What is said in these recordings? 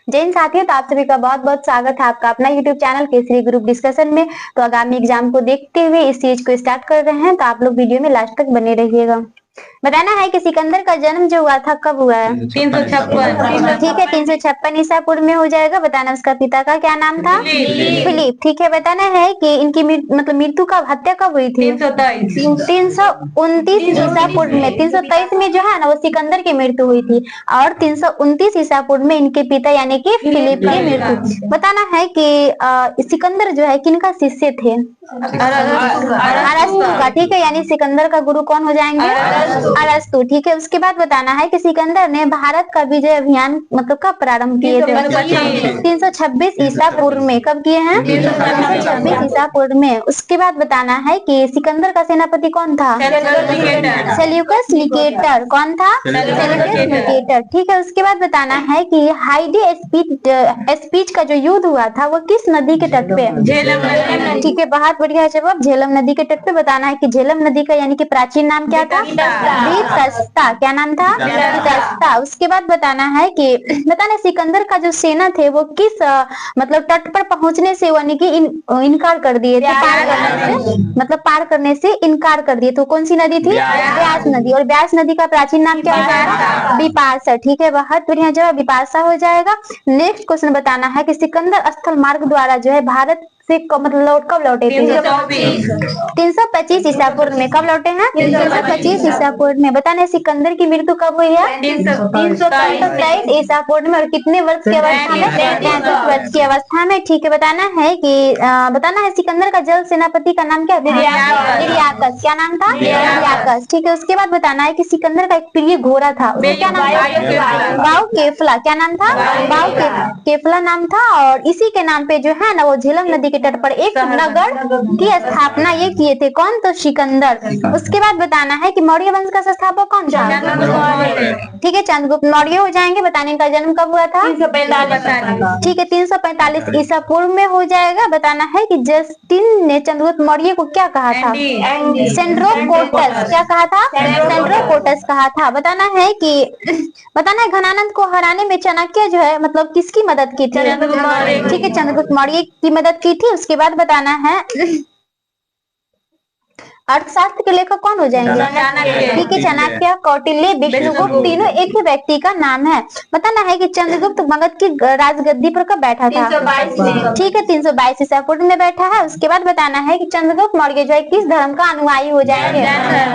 जय हिंद साथियों, तो आप सभी का बहुत बहुत स्वागत है आपका अपना YouTube channel Kesari group discussion में। तो आगामी एग्जाम को देखते हुए इस चीज को स्टार्ट कर रहे हैं, तो आप लोग वीडियो में लास्ट तक बने रहिएगा। बताना है कि सिकंदर का जन्म जो हुआ था कब हुआ है? 356। ठीक है, 356 ईसा पूर्व में हो जाएगा। बताना उसका पिता का क्या नाम था? फिलिप। ठीक है, बताना है कि इनकी मतलब मृत्यु कब, हत्या कब हुई थी? 329 ईसा पूर्व में। 323 में जो है ना वो सिकंदर की मृत्यु हुई थी, और 329 ईसा पूर्व में इनके पिता यानी कि फिलिप की मृत्यु। बताना है कि सिकंदर जो है किनका शिष्य थे? अरस्तु का। ठीक है, यानी सिकंदर का गुरु कौन हो जाएंगे? अरस्तु। ठीक है, उसके बाद बताना है कि सिकंदर ने भारत का विजय अभियान मतलब कब प्रारंभ किए थे? 326 ईसा पूर्व में। कब किए हैं? 326 ईसा पूर्व में। उसके बाद बताना है कि सिकंदर का सेनापति कौन था? Seleucus Nicator. कौन था? Seleucus Nicator. ठीक है, उसके बाद बताना है कि हाइडी स्पीच का जो युद्ध हुआ था वो किस नदी के तट पे? ठीक है, बहुत बढ़िया जवाब, झेलम नदी के तट पे। बताना है कि झेलम नदी का यानी कि प्राचीन नाम क्या था? वितस्ता। क्या नाम था? वितस्ता। उसके बाद बताना है कि बताना सिकंदर का जो सेना थे वो किस मतलब तट पर पहुंचने से यानी कि इनकार कर दिए थे, पार करने से, मतलब पार करने से इनकार कर दिए। तो कौन सी नदी थी? व्यास नदी। और व्यास नदी का प्राचीन नाम क्या है? विपाशा। ठीक है, बहुत बढ़िया जवाब, विपाशा हो जाएगा। नेक्स्ट क्वेश्चन बताना है कि सिकंदर स्थल मार्ग द्वारा जो है भारत से मतलब कब लौटे थे? 325 ईसा पूर्व में। कब लौटे हैं? 325 ईसा पूर्व में। बताने सिकंदर की मृत्यु कब हुई है? 323 ईसा पूर्व में। और कितने वर्ष की अवस्था में? 63 वर्ष की अवस्था में। ठीक है, बताना है कि बताना है सिकंदर का जल सेनापति का नाम क्या था? निरियाकस। क्या नाम था? निरियाकस। ठीक है, उसके बाद बताना है कि सिकंदर का एक प्रिय घोड़ा था, उसका क्या नाम था? बाऊ केफला। क्या नाम था? बाऊ केफला नाम था। और इसी के नाम पे जो है ना वो झेलम नदी के तट पर एक नगर की स्थापना ये किए थे। कौन? तो सिकंदर। उसके बाद बताना है कि मौर्य वंश का संस्थापक कौन था? ठीक है, चंद्रगुप्त मौर्य हो जाएंगे। बताने का जन्म कब हुआ था? 345। ठीक है, 345 ईसा पूर्व में हो जाएगा। बताना है कि जस्टिन ने चंद्रगुप्त मौर्य को क्या कहा था? सेंड्रोकोटस। क्या कहा था? सेंड्रोकोटस कहा था। बताना है कि बताना है घनानंद को हराने में चाणक्य जो है मतलब किसकी मदद की थी? ठीक है, चंद्रगुप्त मौर्य की मदद की थी। उसके बाद बताना है अर्थशास्त्र के लेखक कौन हो जाएंगे? ठीक है, चाणक्य, कौटिल्य, विष्णुगुप्त तीनों एक ही व्यक्ति का नाम है। बताना है कि चंद्रगुप्त मगध की राजगद्दी पर कब बैठा था? ठीक है, 322 ईसा पूर्व में बैठा है। उसके बाद बताना है कि चंद्रगुप्त मौर्य जो है किस धर्म का अनुयायी हो जाएंगे?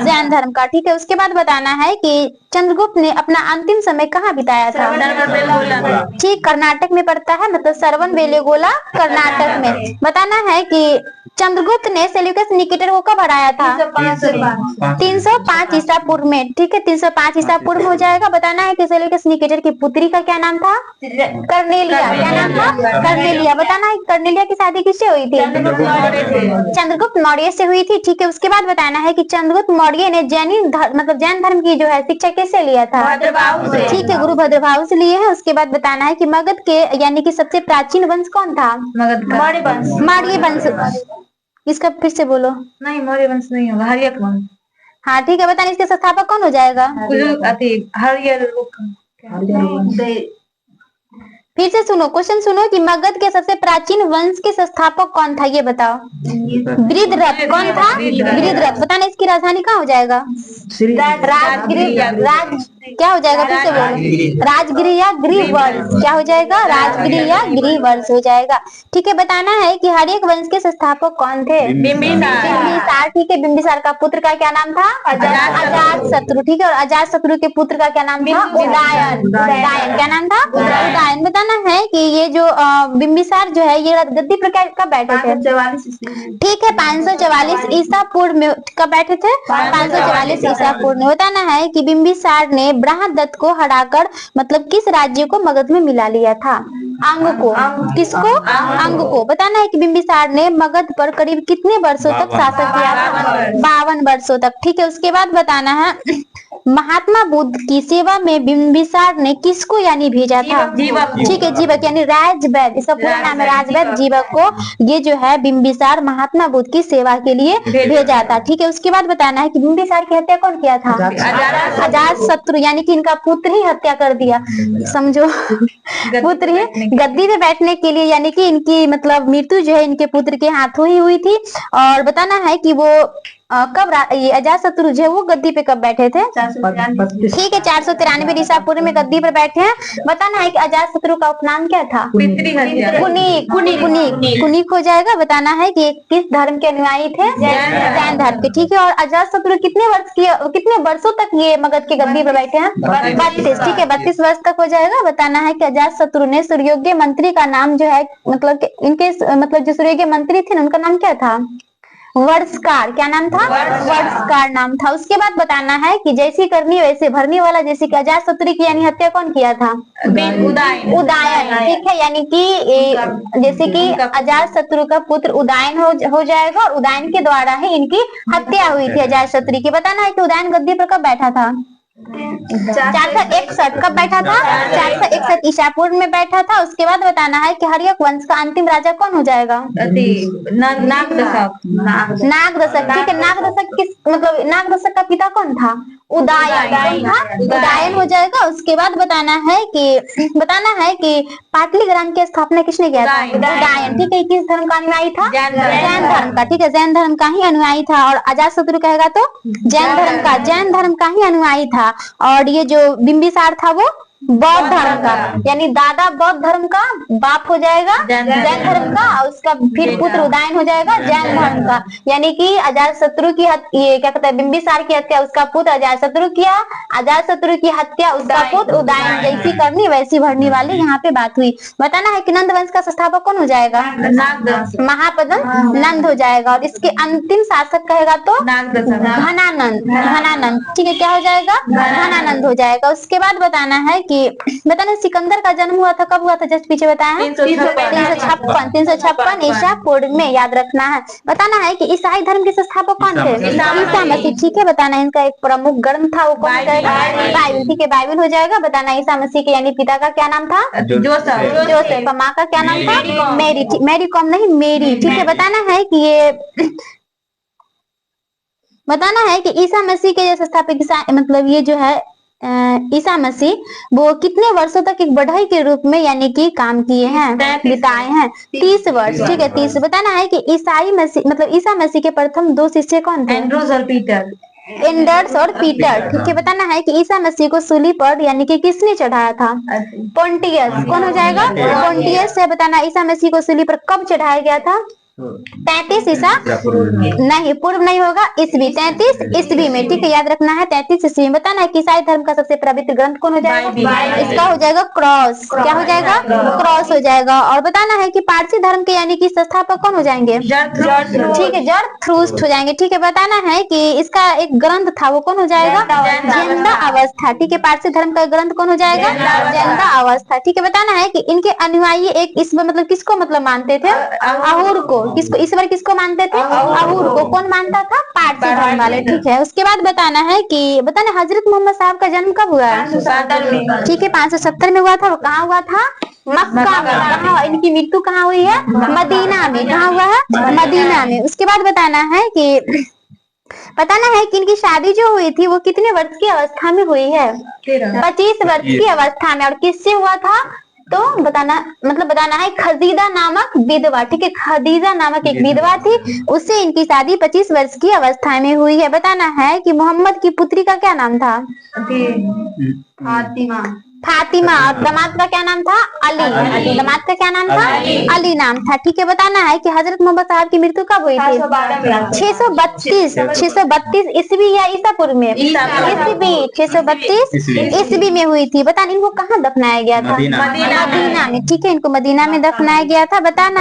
जैन धर्म का। ठीक है, उसके बाद बताना है कि चंद्रगुप्त ने अपना अंतिम समय कहाँ बिताया था? ठीक, कर्नाटक में पड़ता है, मतलब सरवन बेलेगोला कर्नाटक में। बताना है कि चंद्रगुप्त ने सेल्यूकस निकेटर को कब हराया था? 305 ईसा पूर्व में। ठीक है, 305 ईसा पूर्व हो जाएगा। बताना है कि सेल्यूकस निकेटर की पुत्री का क्या नाम था? कर्नेलिया। क्या नाम था? कर्नेलिया। बताना है कर्नेलिया की शादी किससे हुई थी? चंद्रगुप्त मौर्य से हुई थी। ठीक है, उसके बाद बताना है कि चंद्रगुप्त मौर्य ने मतलब जैन धर्म की जो है शिक्षा किससे लिया था? ठीक है, गुरु भद्रभाव से लिए हैं। उसके बाद बताना है कि मगध के यानी कि सबसे प्राचीन वंश कौन था? मौर्य वंश। इसका फिर से बोलो। नहीं, मौर्य वंश नहीं होगा, हर्यक वंश। हाँ ठीक है, बताना इसके संस्थापक कौन हो जाएगा? फिर से सुनो, क्वेश्चन सुनो कि मगध के सबसे प्राचीन वंश के संस्थापक कौन था ये बताओ। गृध्रथ। कौन था? गृध्रथ। बताना इसकी राजधानी कहाँ हो जाएगा? राजगिरी। क्या हो जाएगा? फिर से बोलो। राजगिरी या गृहवंश। क्या हो जाएगा? राजगिरी या गृहवंश हो जाएगा। ठीक है, बताना है कि हर एक वंश के संस्थापक कौन थे? बिंबिसार। ठीक है, बिंबिसार का पुत्र का क्या नाम था? अजातशत्रु। ठीक है, और अजातशत्रु के पुत्र का क्या नाम था? उदयन। उदयन। क्या नाम था? उदयन। बताना है कि ये जो बिंबिसार जो है ये गद्दी पर कब बैठे थे? 544। ठीक है, 544 ईसा पूर्व में कब बैठे थे? 544 ईसा पूर्व में। बताना है कि बिंबिसार ने बृहदत्त को हराकर मतलब किस राज्य को मगध में मिला लिया था? अंग को। किसको? अंग को। बताना है कि बिंबिसार ने मगध पर करीब कितने वर्षों तक शासन किया था? 52 वर्षों तक। ठीक है, उसके बाद बताना है महात्मा बुद्ध की सेवा में बिंबिसार ने किसको यानी भेजा था? जीवक। ठीक है, जीवक यानी राजवैद्य, इसका पूरा नाम है राजवैद्य जीवक को ये जो है बिंबिसार महात्मा बुद्ध की सेवा के लिए भेजा था। ठीक है, उसके बाद बताना है कि बिंबिसार की हत्या कौन किया था? अजातशत्रु, यानी कि इनका पुत्र ही हत्या कर दिया, समझो पुत्र ही गद्दी पे बैठने के लिए, यानी कि इनकी मतलब मृत्यु जो है इनके पुत्र के हाथों ही हुई थी। और बताना है कि वो कब ये अजातशत्रु जो है वो गद्दी पे कब बैठे थे? ठीक है, 493 ईसा पूर्व में गद्दी पर बैठे हैं। बताना है कि अजातशत्रु का उपनाम क्या था? कुनिक हो जाएगा। बताना है कि किस धर्म के अनुयायी थे? जैन धर्म के। ठीक है, और अजातशत्रु कितने वर्षों तक ये मगध के गद्दी पर बैठे हैं? 32। ठीक है, 32 वर्ष तक हो जाएगा। बताना है कि अजातशत्रु ने सुयोग्य मंत्री का नाम जो है मतलब इनके मतलब जो सुयोग्य मंत्री थे उनका नाम क्या था? वर्षकार। क्या नाम था? वर्षकार नाम था। उसके बाद बताना है कि जैसी करनी वैसे भरनी वाला, जैसे कि अजातशत्रु की यानी हत्या कौन किया था? उदयन। ठीक है, यानी कि जैसे कि अजातशत्रु का पुत्र उदयन हो जाएगा और उदयन के द्वारा ही इनकी हत्या हुई थी अजातशत्रु की। बताना है कि उदयन गद्दी पर कब बैठा था? 461 कब बैठा था? 461 ईसा पूर्व में बैठा था। उसके बाद बताना है कि हर्यक वंश का अंतिम राजा कौन हो जाएगा? नागदशक। ठीक है, नागदशक किस मतलब नागदशक का पिता कौन था? उदयन। कौन था? उदयन हो जाएगा। उसके बाद बताना है कि पाटलिग्राम की स्थापना किसने किया था? उदयन। ठीक है, किस धर्म का अनुयायी था? जैन धर्म का। ठीक है, जैन धर्म का ही अनुयायी था। और अजातशत्रु कहेगा तो जैन धर्म का ही अनुयायी था। और ये जो बिंबिसार था वो बौद्ध धर्म का, यानी दादा बौद्ध धर्म का, बाप हो जाएगा जैन धर्म का, और उसका फिर पुत्र उदयन हो जाएगा जैन धर्म का। यानी कि अजातशत्रु की ये क्या कहते हैं बिंबिसार की हत्या उसका पुत्र अजातशत्रु किया, अजातशत्रु की हत्या उसका पुत्र उदयन। जैसी करनी वैसी भरनी वाली यहाँ पे बात हुई। बताना है कि नंद वंश का संस्थापक कौन हो जाएगा? महापद्म नंद हो जाएगा। और इसके अंतिम शासक कहेगा तो घनानंद। ठीक है, क्या हो जाएगा? घनानंद हो जाएगा। उसके बाद बताना है कि सिकंदर का जन्म हुआ था, कब हुआ था? जस्ट पीछे बताया है 356 ईसा पूर्व में, याद रखना है। बताना है कि ईसाई धर्म के संस्थापक कौन थे? ईसा मसीह। ठीक है, बताना है इनका एक प्रमुख ग्रंथ था वो कौन सा? बाइबल। ठीक है, बाइबल हो जाएगा। बताना ईसा मसीह के यानी पिता का क्या नाम था? जोसेफ। माँ का क्या नाम था? मैरी कॉम नहीं, मेरी। ठीक है, बताना है कि ईसा मसीह के जो संस्थापक मतलब ये जो है ईसा मसीह वो कितने वर्षों तक एक बढ़ई के रूप में यानी कि काम किए हैं, बिताए हैं? 30 वर्ष। ठीक है, 30। बताना है कि ईसा मसीह के प्रथम 2 शिष्य कौन थे? एंड्रस और पीटर। ठीक है, बताना है कि ईसा मसीह को सूली पर यानी कि किसने चढ़ाया था? पोंटियस। कौन हो जाएगा? पोंटियस है। बताना ईसा मसीह को सूली पर कब चढ़ाया गया था? 33 ईसा नहीं, पूर्व नहीं होगा, ईस्वी। 33 ईस्वी में। ठीक है, याद रखना है 33 ईस्वी में। बताना है कि ईसाई धर्म का सबसे पवित्र ग्रंथ कौन हो जाएगा? इसका हो जाएगा क्रॉस। क्या हो जाएगा? क्रॉस हो जाएगा। और बताना है कि पारसी धर्म के यानी कि संस्थापक कौन हो जाएंगे? ठीक है, जरथुस्त्र हो जाएंगे। ठीक है, बताना है कि इसका एक ग्रंथ था वो कौन हो जाएगा? ज़िंदा अवस्था। ठीक है, पारसी धर्म का ग्रंथ कौन हो जाएगा? ज़िंदा अवस्था। ठीक है, बताना है कि इनके अनुयायी एक ईश्वर मतलब किसको मतलब मानते थे? अहुर को। किसको? ईश्वर किसको मानते थे? अहुर को। कौन मानता था? पारसी धर्म वाले। ठीक है, उसके बाद बताना है हजरत मोहम्मद साहब का जन्म कब हुआ है? ठीक है, 570 में हुआ था। वो कहाँ हुआ था? मक्का में। कहाँ? इनकी मृत्यु कहाँ हुई है? मदीना में। कहाँ हुआ है? मदीना में। उसके बाद बताना है कि इनकी शादी जो हुई थी वो कितने वर्ष की अवस्था में हुई है? 25 वर्ष की अवस्था में। और किससे हुआ था? तो बताना है खदीजा नामक विधवा। ठीक है, खदीजा नामक एक विधवा थी, उससे इनकी शादी 25 वर्ष की अवस्था में हुई है। बताना है कि मोहम्मद की पुत्री का क्या नाम था? फातिमा। और दामाद का क्या नाम था? अली। दामाद का क्या नाम था? अली नाम था। ठीक है, बताना है कि हजरत मोहम्मद साहब की मृत्यु कब हुई थी? 632 ईस्वी या ईसा पूर्व में? ईस्वी। 632 ईस्वी में हुई थी। बताना इनको कहाँ दफनाया गया था? मदीना में। ठीक है, इनको मदीना में दफनाया गया था। बताना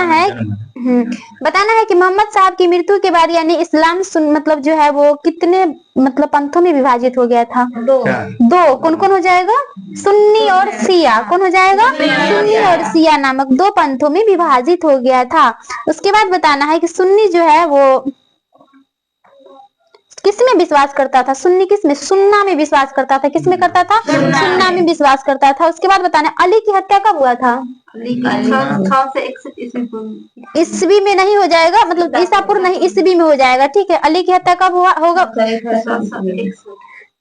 है कि मोहम्मद साहब की मृत्यु के बाद यानी इस्लाम मतलब जो है वो कितने मतलब पंथों में विभाजित हो गया था? 2। कौन कौन हो जाएगा? सुन्नी और शिया। कौन हो जाएगा? सुन्नी और शिया नामक 2 पंथों में विभाजित हो गया था। उसके बाद बताना है कि सुन्नी जो है वो किसमें विश्वास करता था? सुन्नी किसमें? सुन्ना में विश्वास करता था। किसमें करता था? सुन्ना में विश्वास करता था। उसके बाद बताना, अली की हत्या कब हुआ था? ईस्वी में नहीं हो जाएगा, मतलब ईसा पूर्व नहीं, ईस्वी में हो जाएगा। ठीक है, अली की हत्या कब हुआ होगा?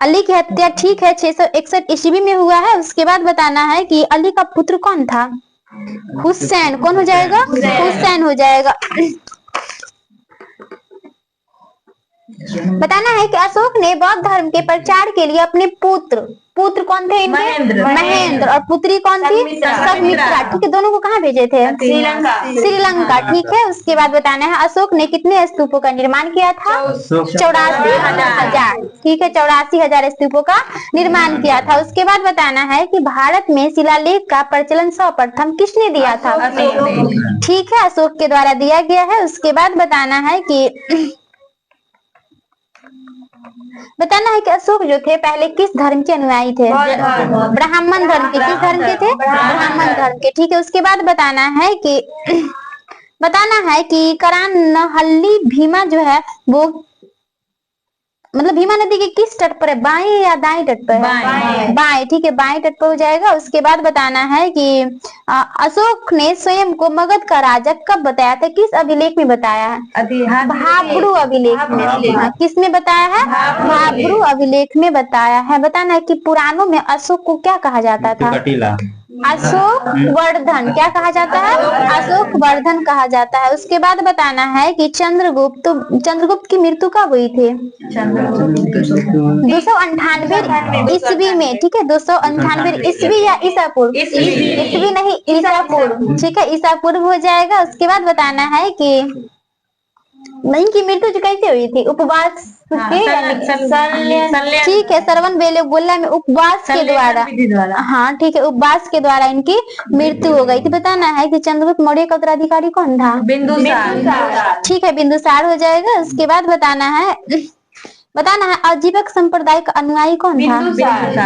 अली की हत्या ठीक है 661 ईस्वी में हुआ है। उसके बाद बताना है कि अली का पुत्र कौन था? हुसैन। कौन हो जाएगा? हुसैन हो जाएगा। बताना है कि अशोक ने बौद्ध धर्म के प्रचार के लिए अपने पुत्र कौन थे इनके? महेंद्र। और पुत्री कौन थी? संघमित्रा। ठीक है, दोनों को कहाँ भेजे थे? श्रीलंका। ठीक है, उसके बाद बताना है अशोक ने कितने स्तूपों का निर्माण किया था? 84,000। ठीक है, 84,000 स्तूपों का निर्माण किया था। उसके बाद बताना है कि भारत में शिलालेख का प्रचलन सर्वप्रथम किसने दिया था? ठीक है, अशोक के द्वारा दिया गया है। उसके बाद बताना है कि अशोक जो थे पहले किस धर्म के अनुयायी थे? ब्राह्मण धर्म के। किस धर्म के थे? ब्राह्मण धर्म के। ठीक है, उसके बाद बताना है कि करानहल्ली भीमा जो है वो मतलब भीमा नदी के किस तट पर है? बाएं या दाएं तट पर? बाएं। ठीक है, बाएं तट पर हो जाएगा। उसके बाद बताना है कि अशोक ने स्वयं को मगध का राजा कब बताया था? किस अभिलेख में बताया है? भाब्रू अभिलेख में। किस में बताया है? भाब्रू अभिलेख में बताया है। बताना है कि पुराणों में अशोक को क्या कहा जाता था? अशोक वर्धन। क्या कहा जाता है? अशोक वर्धन कहा जाता है। उसके बाद बताना है कि चंद्रगुप्त की मृत्यु कब हुई थी? 298 ईस्वी में। ठीक है, 298 ईस्वी या ईसा पूर्व? ईस्वी नहीं, ईसा पूर्व। ठीक है, ईसा पूर्व हो जाएगा। उसके बाद बताना है कि इनकी मृत्यु कैसे हुई थी? उपवास के ठीक है, श्रवण बेलगोला में उपवास के द्वारा। हाँ ठीक है, उपवास के द्वारा इनकी मृत्यु हो गई थी। बताना है कि चंद्रगुप्त मौर्य का उत्तराधिकारी कौन था? बिंदुसार। ठीक है, बिंदुसार हो जाएगा। उसके बाद बताना है अजीबक संप्रदाय का अनुयायी कौन था?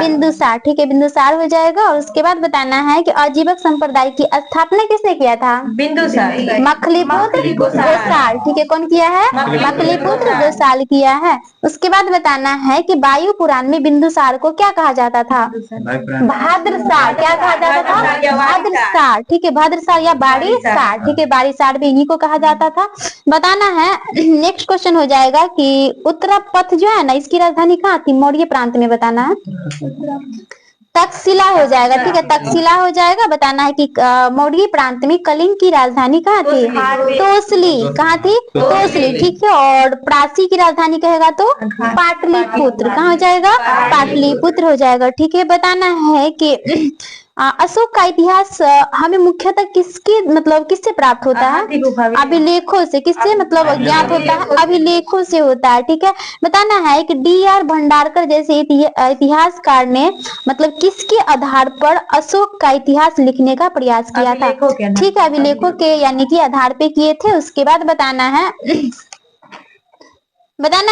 बिंदुसार। ठीक है, बिंदुसार हो जाएगा। और उसके बाद बताना है कि अजीबक संप्रदाय की स्थापना किसने किया था? बिंदुसार। मखलीपुत्र गोसाल। ठीक है, कौन किया है? मखलीपुत्र गोसाल किया है। उसके बाद बताना है कि वायु पुराण में बिंदुसार को क्या कहा जाता था? भाद्रसार। क्या कहा जाता था? भाद्रसार। ठीक है, भाद्रसार या बारीसार। ठीक है, बारीसार भी इन्हीं को कहा जाता था। बताना है नेक्स्ट क्वेश्चन हो जाएगा कि उत्तरापथ जो है ना, इसकी राजधानी कहाँ थी? मौर्य प्रांत में। बताना है तक्षशिला हो जाएगा। ठीक है, तक्षशिला हो जाएगा। बताना है कि मौर्य प्रांत में कलिंग की राजधानी कहाँ थी? तोसली। कहाँ थी? तोसली। ठीक है, और प्राची की राजधानी कहेगा तो पाटलिपुत्र। कहाँ हो जाएगा? पाटलिपुत्र हो जाएगा। ठीक है, बताना है कि अशोक का इतिहास हमें मुख्यतः किससे प्राप्त होता है? अभिलेखों से। किससे मतलब ज्ञात होता है? अभिलेखों से होता है। ठीक है, बताना है कि D.R. भंडारकर जैसे इतिहासकार ने मतलब किसके आधार पर अशोक का इतिहास लिखने का प्रयास किया था? ठीक है, अभिलेखों के यानी कि आधार पे किए थे। उसके बाद बताना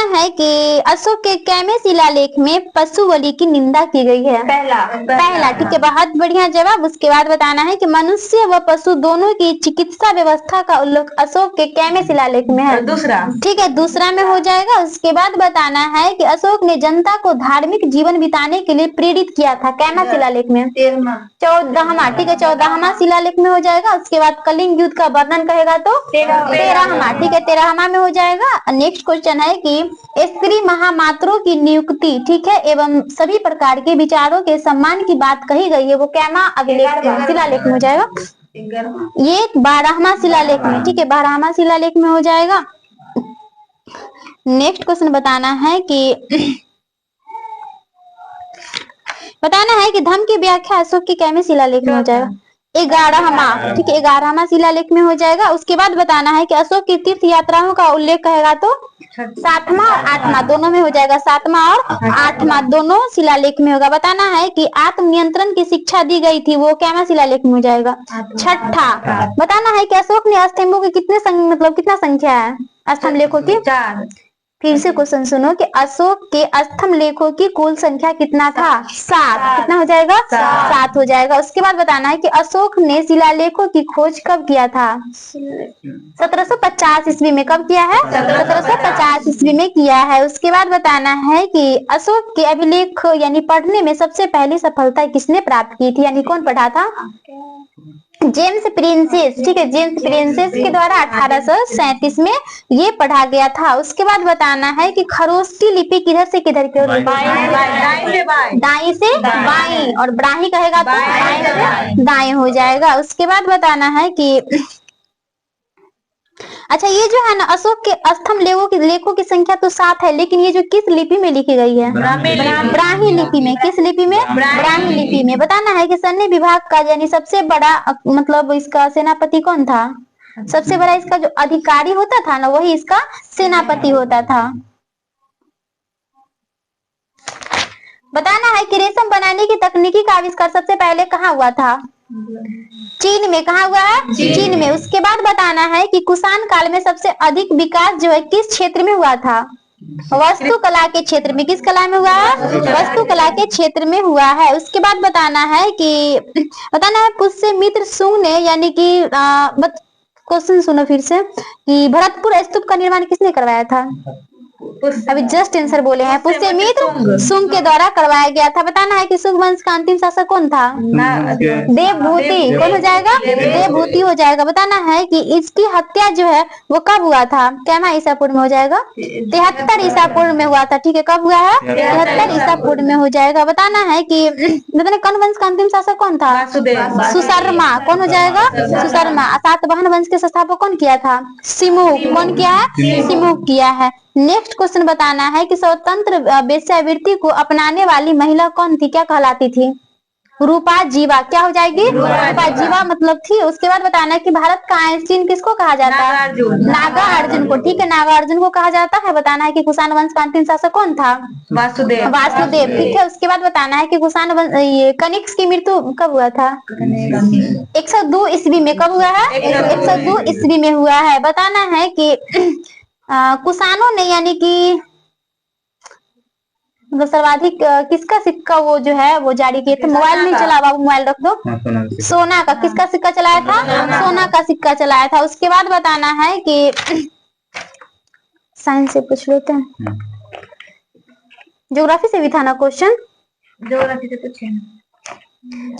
है कि अशोक के कैमे शिलालेख में पशु बलि की निंदा की गई है? पहला। ठीक है, बहुत बढ़िया जवाब। उसके बाद बताना है कि मनुष्य व पशु दोनों की चिकित्सा व्यवस्था का उल्लेख अशोक के कैमे शिलालेख में है? दूसरा। ठीक है, दूसरा में हो जाएगा। उसके बाद बताना है कि अशोक ने जनता को धार्मिक जीवन बिताने के लिए प्रेरित किया था? कैमा शिलालेख में? 14वां। ठीक है, 14वां शिलालेख में हो जाएगा। उसके बाद कलिंग युद्ध का वर्णन कहेगा तो 13वां। ठीक है, 13वां में हो जाएगा। नेक्स्ट क्वेश्चन है कि स्त्री महामात्रों की नियुक्ति, ठीक है, एवं सभी प्रकार के विचारों के सम्मान की बात कही गई है, वो कैमा अभिलेख शिलालेख में हो जाएगा? ये 12वां शिलालेख में। ठीक है, 12वां शिलालेख में हो जाएगा। नेक्स्ट क्वेश्चन बताना है कि धम्म की व्याख्या अशोक के कैमे शिलालेख में हो जाएगा? 11वां। ठीक है, 11वां शिलालेख में हो जाएगा। उसके बाद बताना है कि अशोक की तीर्थ यात्राओं का उल्लेख कहेगा तो 7वां और 8वां दोनों में हो जाएगा। 7वां और 8वां दोनों शिलालेख में होगा। बताना है कि आत्मनियंत्रण की शिक्षा दी गई थी, वो कैमा शिलालेख में हो जाएगा? 6ठा। बताना है कि अशोक ने स्तंभों की कितना संख्या है स्तंभ लेखों की? 4। फिर से क्वेश्चन सुनो कि अशोक के स्तंभ लेखों की कुल संख्या कितना था? 7। कितना हो जाएगा? 7 हो जाएगा। उसके बाद बताना है कि अशोक ने शिलालेखों की खोज कब किया था? 1750 ईस्वी में। कब किया है? 1750 ईस्वी में किया है। उसके बाद बताना है कि अशोक के अभिलेख यानी पढ़ने में सबसे पहली सफलता किसने प्राप्त की थी, यानी कौन पढ़ा था? James princess. ठीक है, जेम्स प्रिंसेस के द्वारा 1837 में ये पढ़ा गया था। उसके बाद बताना है कि खरोष्ठी लिपि किधर से किधर की ओर लिखी? दाएं से बाएं, और ब्राही कहेगा तो बाएं से दाएं हो जाएगा। उसके बाद बताना है कि अच्छा, ये जो है ना अशोक के स्तंभ लेखों की संख्या तो 7 है, लेकिन ये जो किस लिपि में लिखी गई है? ब्राह्मी लिपि में। किस लिपि में? ब्राह्मी लिपि में। बताना है कि सैन्य विभाग का यानी सबसे बड़ा मतलब इसका सेनापति कौन था? सबसे बड़ा इसका जो अधिकारी होता था ना, वही इसका सेनापति होता था। बताना है कि रेशम बनाने की तकनीकी का आविष्कार सबसे पहले कहाँ हुआ था? चीन में। कहाँ हुआ है? चीन में। उसके बाद बताना है कि कुषाण काल में सबसे अधिक विकास जो है किस क्षेत्र में हुआ था? वास्तुकला के क्षेत्र में। किस कला में हुआ है? वास्तुकला के क्षेत्र में हुआ है। उसके बाद बताना है पुष्यमित्र शुंग ने यानी कि क्वेश्चन सुनो फिर से कि भरतपुर स्तूप का निर्माण किसने करवाया था? अभी जस्ट आंसर बोले हैं, पुष्यमित्र शुंग के द्वारा करवाया गया था। बताना है कि शुंग वंश का अंतिम शासक कौन था? देवभूति। कौन हो जाएगा? देवभूति हो जाएगा। बताना है कि इसकी हत्या जो है वो कब हुआ था? क्या ईसा पूर्व में हो जाएगा? 73 ईसा पूर्व में हुआ था। ठीक है, कब हुआ है? 73 ईसा पूर्व में हो जाएगा। बताना है कि कौन वंश का अंतिम शासक कौन था? सुशर्मा। कौन हो जाएगा? सुशर्मा। सातवाहन वंश के संस्थापक कौन किया था? सिमुक। कौन किया है? सिमुक किया है। नेक्स्ट क्वेश्चन बताना है कि स्वतंत्र वेश्यावृत्ति को अपनाने वाली महिला कौन थी? क्या कहलाती थी? रूपा जीवा। क्या हो जाएगी? रूपा जीवा मतलब थी। उसके बाद बताना है कि भारत का आइंस्टीन किसको कहा जाता है? नागार्जुन को। ठीक है, नागार्जुन को कहा जाता है। बताना है कि कुषाण वंश का अंतिम शासक कौन था? वासुदेव। ठीक है, उसके बाद बताना है कि कुषाण वंश कनिष्क की मृत्यु कब हुआ था? 102 ईस्वी में। कब हुआ है? 102 ईस्वी में हुआ है। बताना है कि कुषाणों ने यानी कि सर्वाधिक किसका सिक्का वो जो है वो जारी किए थे? मोबाइल नहीं चला बाबू, मोबाइल रख दो। सोना का। किसका सिक्का चलाया था? सोना का सिक्का चलाया था। उसके बाद बताना है कि साइंस से पूछ लेते हैं, ज्योग्राफी से भी था ना क्वेश्चन? ज्योग्राफी से पूछे।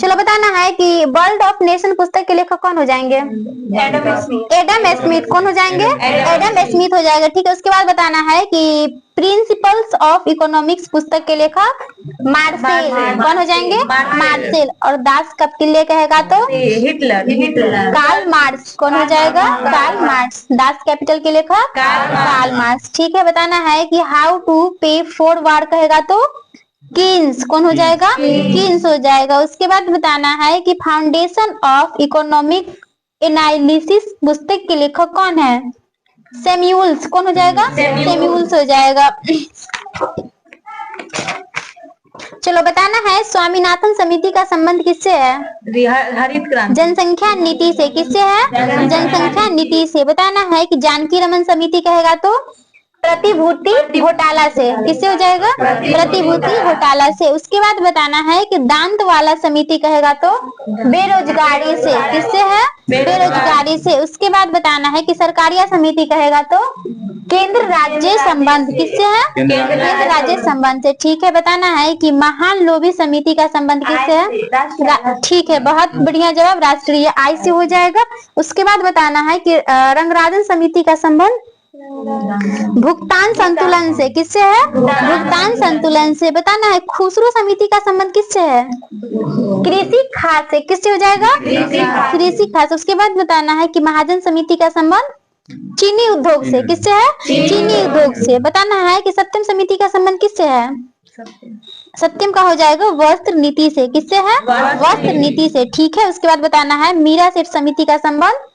चलो बताना है कि वर्ल्ड ऑफ नेशन पुस्तक के लेखक कौन हो जाएंगे? Adam Smith. कौन हो जाएंगे? एडम स्मिथ हो जाएगा। ठीक है, उसके बाद बताना है कि प्रिंसिपल्स ऑफ इकोनॉमिक्स पुस्तक के लेखक मार्सेल। कौन हो जाएंगे? मार्सेल। और दास कब के लिए कहेगा तो? हिटलर। Karl Marx. कौन हो जाएगा? Karl Marx. दास कैपिटल के लेखक कार्ल मार्क्स। ठीक है, बताना है कि हाउ टू पे फॉर वार कहेगा तो कीन्स। कौन हो जाएगा? कीन्स हो जाएगा। उसके बाद बताना है कि फाउंडेशन ऑफ इकोनॉमिक एनालिसिस पुस्तक के लेखक कौन है? सैम्यूल्स। कौन हो जाएगा? सैम्यूल्स हो जाएगा। चलो बताना है स्वामीनाथन समिति का संबंध किससे है? हरित क्रांति। जनसंख्या नीति से। किससे है? जनसंख्या नीति से। बताना है कि जानकी रमन समिति कहेगा तो प्रतिभूति घोटाला से। किससे हो जाएगा? प्रतिभूति घोटाला से। उसके बाद बताना है कि दांत वाला समिति कहेगा तो बेरोजगारी से। किससे है? बेरोजगारी से। उसके बाद बताना है कि सरकारिया समिति कहेगा तो केंद्र राज्य संबंध। किससे है? केंद्र राज्य संबंध से। ठीक है, बताना है कि महान लोभी समिति का संबंध किससे है? ठीक है, बहुत बढ़िया जवाब, राष्ट्रीय आय से हो जाएगा। उसके बाद बताना है कि रंगराजन समिति का संबंध भुगतान संतुलन से। किससे है? भुगतान संतुलन से। बताना है खुसरो समिति का संबंध किससे है? कृषि खात से। किससे हो जाएगा? कृषि खात। उसके बाद बताना है कि महाजन समिति का संबंध चीनी उद्योग से। किससे है? चीनी उद्योग से। बताना है कि सत्यम समिति का संबंध किससे है? सत्यम का हो जाएगा वस्त्र नीति से। किससे है? वस्त्र नीति से। ठीक है, उसके बाद बताना है मीरा सेठ समिति का संबंध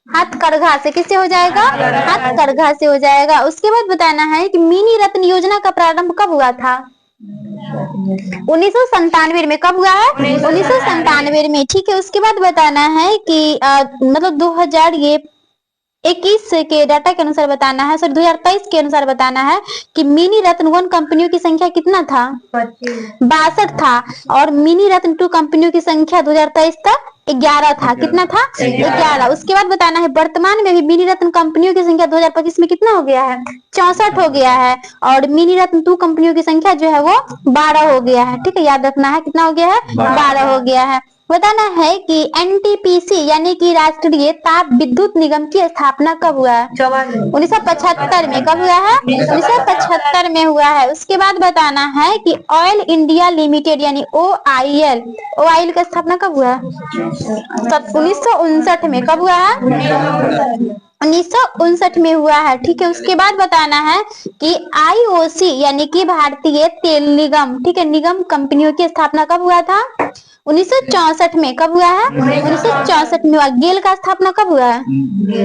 हथकरघा से। किससे हो जाएगा? हथकरघा से हो जाएगा। उसके बाद बताना है कि मिनी रत्न योजना का प्रारंभ कब हुआ था? 1997 में। कब हुआ है? 1997 में। ठीक है, उसके बाद बताना है कि मतलब 2000 ये 2021 के डाटा के अनुसार बताना है, सॉरी 2023 के अनुसार बताना है कि मिनी रत्न 1 कंपनियों की संख्या कितना था? 62 था। और मिनी रत्न 2 कंपनियों की संख्या 2023 तक 11 था। कितना था? 11। उसके बाद बताना है वर्तमान में भी मिनी रत्न कंपनियों की संख्या 2025 में कितना हो गया है? 64 हो गया है। और मिनी रत्न 2 कंपनियों की संख्या जो है वो 12 हो गया है। ठीक है, याद रखना है कितना हो गया है? 12 हो गया है। बताना है कि एनटीपीसी यानी कि राष्ट्रीय ताप विद्युत निगम की स्थापना कब हुआ है? 1975 में। कब हुआ है? 1975 में हुआ है। उसके बाद बताना है कि ऑयल इंडिया लिमिटेड यानी ओआईएल का स्थापना कब हुआ है? 1959 में। कब हुआ है? 1959 में हुआ है। ठीक है, उसके बाद बताना है कि आईओसी यानी कि भारतीय तेल निगम, ठीक है, निगम कंपनियों की स्थापना कब हुआ था? 1964 में। कब हुआ है? 1964 में हुआ। गेल का स्थापना कब हुआ है?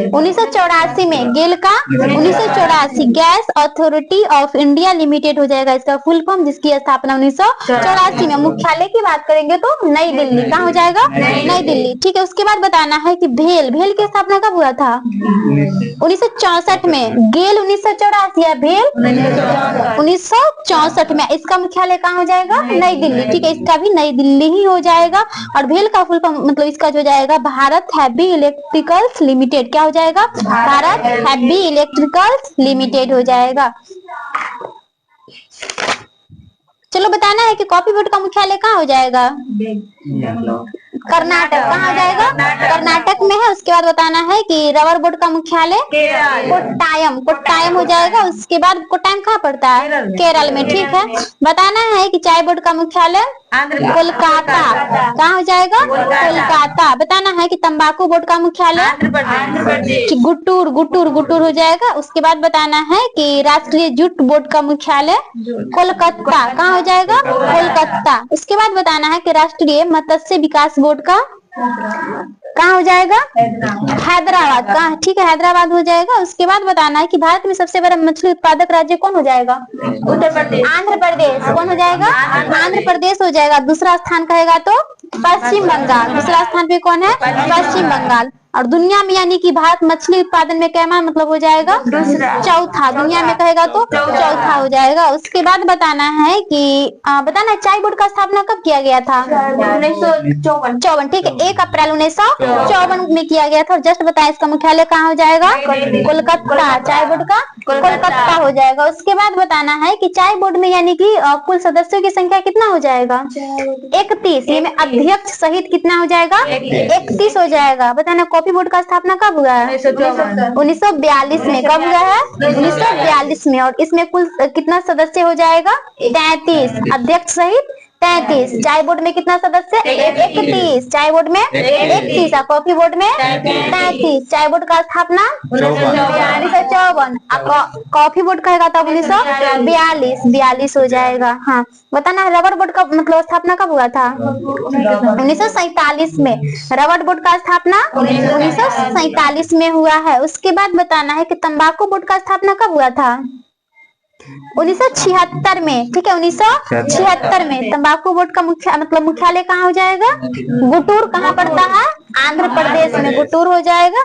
1984 में। गेल का 1984 gas authority of India limited हो जाएगा इसका फुल फॉर्म, जिसकी स्थापना 1984 में। मुख्यालय की बात करेंगे तो नई दिल्ली। कहाँ हो जाएगा? नई दिल्ली। ठीक है, उसके बाद बताना है कि भेल की स्थापना कब हुआ था? 1964 में। गेल 1984 या भेल 1964 में। इसका मुख्यालय कहाँ हो जाएगा? नई दिल्ली। ठीक है, इसका भी नई दिल्ली ही हो जाएगा। और भेल का फुल फॉर्म मतलब इसका जो जाएगा भारत हैवी इलेक्ट्रिकल्स लिमिटेड। क्या हो जाएगा? भारत हैवी इलेक्ट्रिकल्स लिमिटेड हो जाएगा। चलो बताना है कि कॉफी बोर्ड का मुख्यालय कहाँ हो जाएगा? कर्नाटक। कहाँ हो जाएगा? कर्नाटक में है। उसके बाद बताना है कि रबर बोर्ड का मुख्यालय कोट्टायम हो जाएगा। उसके बाद कोट्टायम कहाँ पड़ता है? केरल में। ठीक है, बताना है कि चाय बोर्ड का मुख्यालय कोलकाता। कहाँ हो जाएगा? कोलकाता। बताना है कि तंबाकू बोर्ड का मुख्यालय गुटूर हो जाएगा। उसके बाद बताना है कि राष्ट्रीय जूट बोर्ड का मुख्यालय कोलकाता। कहाँ हो जाएगा? कोलकाता। उसके बाद बताना है कि राष्ट्रीय मत्स्य विकास बोर्ड का कहाँ हो जाएगा? हैदराबाद। कहाँ? ठीक है, हैदराबाद हो जाएगा। उसके बाद बताना है कि भारत में सबसे बड़ा मछली उत्पादक राज्य कौन हो जाएगा? उत्तर प्रदेश। आंध्र प्रदेश। कौन हो जाएगा? आंध्र प्रदेश हो जाएगा। दूसरा स्थान कहेगा तो पश्चिम बंगाल। दूसरा स्थान पे कौन है? पश्चिम बंगाल। और दुनिया में यानी कि भारत मछली उत्पादन में क्या मतलब हो जाएगा? चौथा। दुनिया में कहेगा तो चौथा हो जाएगा। उसके बाद बताना है कि बताना चाय बोर्ड का स्थापना कब किया गया था? 1954। ठीक है, 1 अप्रैल 1954 में किया गया था। और जस्ट बताया इसका मुख्यालय कहाँ हो जाएगा? कोलकाता। चाय बोर्ड का कोलकाता हो जाएगा। उसके बाद बताना है कि चाय बोर्ड में यानी कि कुल सदस्यों की संख्या कितना हो जाएगा? 31। ये में अध्यक्ष सहित कितना हो जाएगा? 31 हो जाएगा। बताना कॉफी बोर्ड का स्थापना कब हुआ है? 1942 में। कब हुआ है? 1942 में। और इसमें कुल कितना सदस्य हो जाएगा? 33। अध्यक्ष सहित 33। चाय बोर्ड में कितना सदस्य? 31। चाय बोर्ड में 31 और कॉफी बोर्ड में 33। चाय बोर्ड का स्थापना 1954। कॉफी बोर्ड कहेगा तब 1942 हो जाएगा। हाँ, बताना रबर बोर्ड का मतलब स्थापना कब हुआ था? 1947 में। रबर बोर्ड का स्थापना 1947 में हुआ है। उसके बाद बताना है कि तंबाकू बोर्ड का स्थापना कब हुआ था? 1976 में। ठीक है, 1976 में। तंबाकू बोर्ड का मुख्यालय कहाँ हो जाएगा? गुटूर। कहाँ पड़ता है? आंध्र प्रदेश में। गुटूर हो जाएगा।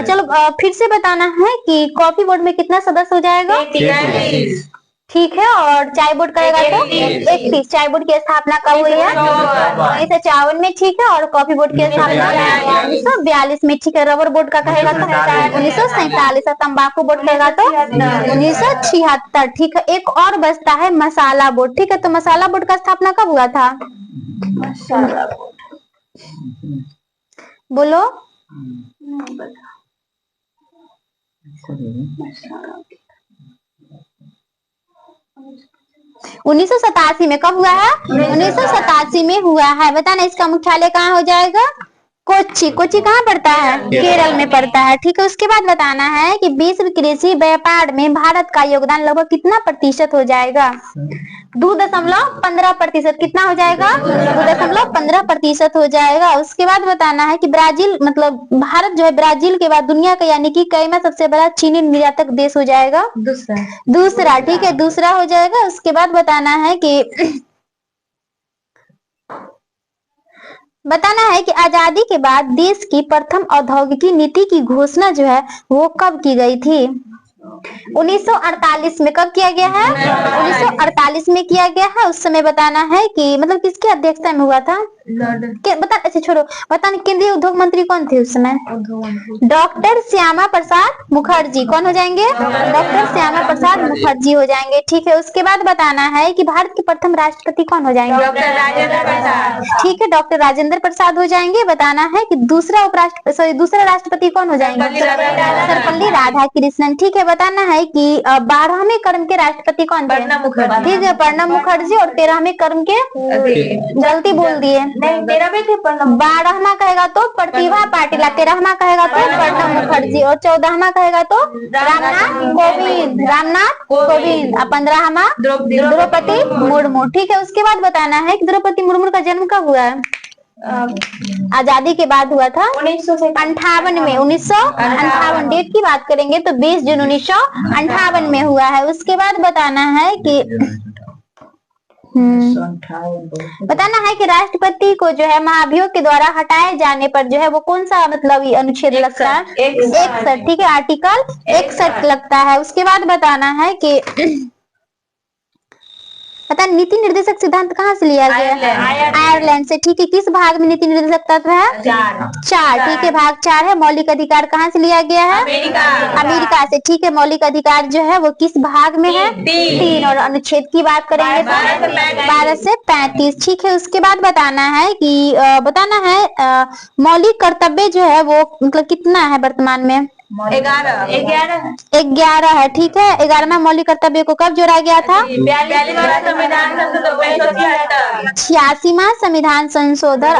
चलो फिर से बताना है कि कॉफी बोर्ड में कितना सदस्य हो जाएगा? 33। ठीक है, और चाय बोर्ड करेगा तो 31। चाय बोर्ड की स्थापना कब हुई है? 1954 में। ठीक है, और कॉफी बोर्ड की स्थापना 1942 में। ठीक है, रबर बोर्ड का कहेगा तो 1947 और तंबाकू बोर्ड कहेगा तो 1976। ठीक है, एक और बचता है मसाला बोर्ड। ठीक है, तो मसाला बोर्ड का स्थापना कब हुआ था? बोलो। 1987 में। कब हुआ है? 1987 में हुआ है। बताना इसका मुख्यालय कहाँ हो जाएगा? कोच्चि कहाँ पड़ता है? केरल में पड़ता है। ठीक है, उसके बाद बताना है कि विश्व कृषि व्यापार में भारत का योगदान लगभग कितना प्रतिशत हो जाएगा? 2.15%। कितना हो जाएगा? 2.15% हो जाएगा। उसके बाद बताना है कि ब्राजील मतलब भारत जो है ब्राजील के बाद दुनिया का यानी कि कईवां सबसे बड़ा चीनी निर्यातक देश हो जाएगा? दूसरा। ठीक है, दूसरा हो जाएगा। उसके बाद बताना है कि बताना है कि आजादी के बाद देश की प्रथम औद्योगिक नीति की घोषणा जो है वो कब की गई थी? 1948 में। कब किया गया है? 1948 में किया गया है। उस समय बताना है कि मतलब किसकी अध्यक्षता में हुआ था? बता, अच्छा छोड़ो, बताना केंद्रीय उद्योग मंत्री कौन थे उस समय? डॉक्टर श्यामा प्रसाद मुखर्जी। कौन हो जाएंगे? डॉक्टर श्यामा प्रसाद मुखर्जी हो जाएंगे। ठीक है, उसके बाद बताना है कि भारत के प्रथम राष्ट्रपति कौन हो जाएंगे? डॉक्टर राजेंद्र प्रसाद। ठीक है, डॉक्टर राजेंद्र प्रसाद हो जाएंगे। बताना है कि दूसरा राष्ट्रपति कौन हो जाएंगे? सर्वपल्ली राधाकृष्णन। ठीक है, बताना है कि 12वें क्रम के राष्ट्रपति कौन थे? ठीक है, प्रणब मुखर्जी। और 13वें क्रम के, गलती बोल दिए, नहीं 13वें थे प्रणब। 12वां कहेगा तो प्रतिभा पाटिल, 13वां कहेगा तो प्रणब मुखर्जी, और 14वां कहेगा तो रामनाथ कोविंद, और 15वां द्रौपदी मुर्मू। ठीक है, उसके बाद बताना है कि द्रौपदी मुर्मू का जन्म कब हुआ है? आजादी के बाद हुआ था 1958 में। 1958 डेट की बात करेंगे तो 20 जून 1958 में हुआ है। उसके बाद बताना है कि बताना है कि राष्ट्रपति को जो है महाभियोग के द्वारा हटाए जाने पर जो है वो कौन सा मतलब अनुच्छेद लगता है? 61। ठीक है, आर्टिकल 61 लगता है। उसके बाद बताना है कि पता नीति निर्देशक सिद्धांत कहाँ से लिया गया? आयरलैंड से। ठीक है, किस भाग में नीति निर्देशक तत्व है? 4। ठीक है, भाग 4 है। मौलिक अधिकार कहाँ से लिया गया है? अमेरिका से। ठीक है, मौलिक अधिकार जो है वो किस भाग में है? 3। और अनुच्छेद की बात करेंगे तो 12 से 35। ठीक है, उसके बाद बताना है कि बताना है मौलिक कर्तव्य जो है वो मतलब कितना है वर्तमान में? 11 है। ठीक है, 11वां मौलिक कर्तव्य को कब जोड़ा गया था? 86वां संविधान संशोधन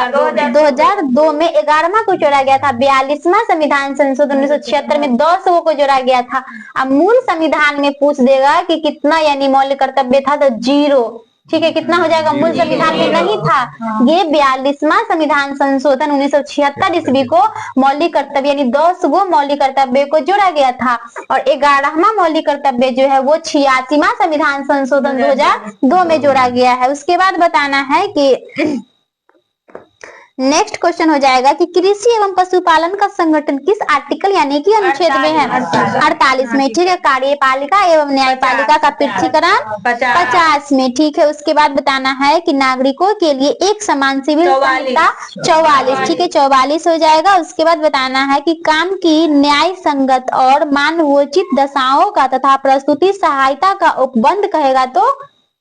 2002 में 11वां को जोड़ा गया था। 42वां संविधान संशोधन 1976 में 200 को जोड़ा गया था। अब मूल संविधान में पूछ देगा कि कितना यानी मौलिक कर्तव्य था तो 0। ठीक है, कितना हो जाएगा? मूल संविधान में नहीं था। ये 42वां संविधान संशोधन 1976 ईस्वी को मौलिक कर्तव्य यानी 10 गो मौलिक कर्तव्य को जोड़ा गया था। और 11वां मौलिक कर्तव्य जो है वो 86वां संविधान संशोधन 2002 में जोड़ा गया है। उसके बाद बताना है कि नेक्स्ट क्वेश्चन हो जाएगा कि कृषि एवं पशुपालन का संगठन किस आर्टिकल यानी कि अनुच्छेद में है? 48 में। ठीक है, कार्यपालिका एवं न्यायपालिका का पृथकीकरण 50 में। ठीक है, उसके बाद बताना है कि नागरिकों के लिए एक समान सिविल संहिता 44। ठीक है, 44 हो जाएगा। उसके बाद बताना है कि काम की न्याय संगत और मानवोचित दशाओं का तथा प्रस्तुति सहायता का उपबंध कहेगा तो